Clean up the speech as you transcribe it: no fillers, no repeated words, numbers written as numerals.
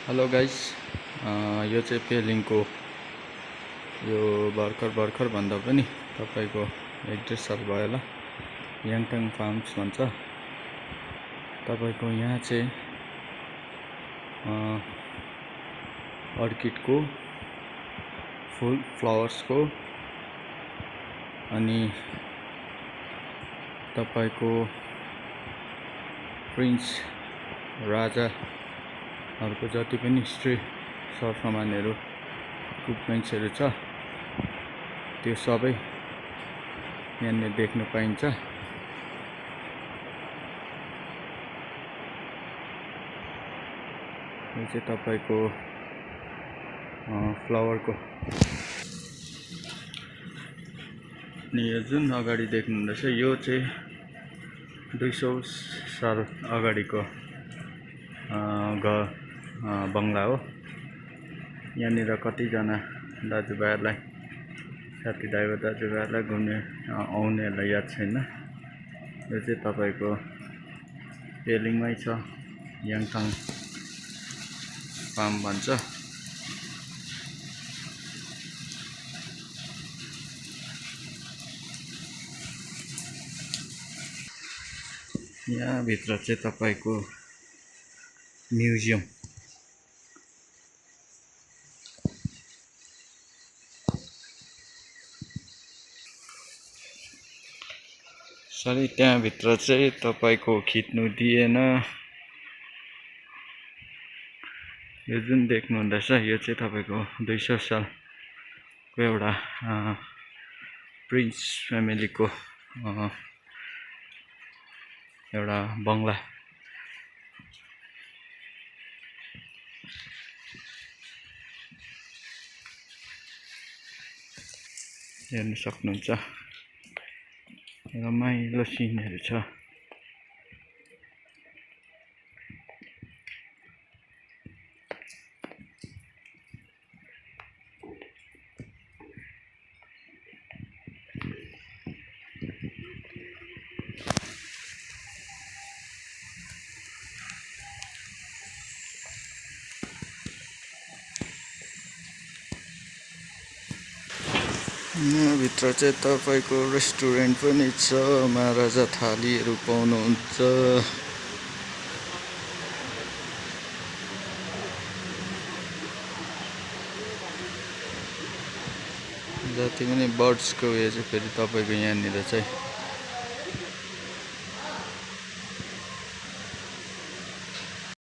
Hello guys, यो चाहिँ पेलिङको यो भर्खर भन्दा पनि तपाईको 1-1.5 साल भयो होला याङथाङ फार्म्स भन्छ। तपाईको यहाँ चाहिँ अर्किडको फुल फ्लावर्सको अनि तपाईको प्रिन्स राजाहरूको जति पनि सरसामानहरू इक्विपमेन्ट्सहरू छ त्यो सबै यहाँनिर देख्न पाइन्छ। यो चाहिँ तपाईको फ्लावरको अनि यो जुन अगाडि देख्नुहुँदैछ यो चाहिँ 200 साल अगाडिको बङ्गला हो। यहाँनिर कतिजना दाजुभाइहरूलाई दाजुभाइहरूलाई घुम्ने आउनेहरूलाई याद छैन। यो चाहिँ तपाईको पेलिङमै छ, याङथाङ फार्म भन्छ। यहाँ भित्र चाहिँ तपाईको म्युजियम सरी त्यहाँ भित्र चाहिँ तपाईको खिच्नु दिएन। यो जुन देख्नुहुँदैछ यो चाहिँ तपाईको 200 सालको एउटा प्रिन्स फ्यामिलीको एउटा बङ्गला। हेर्न सक्नुहुन्छ, रमाइलो सिनहरू छ। यहाँ भित्र चाहिँ तपाईको रेस्टुरेन्ट पनि छ, महाराजा थालीहरू पाउनुहुन्छ। जति पनि बर्ड्सको उयो चाहिँ फेरि तपाईको यहाँनिर चाहिँ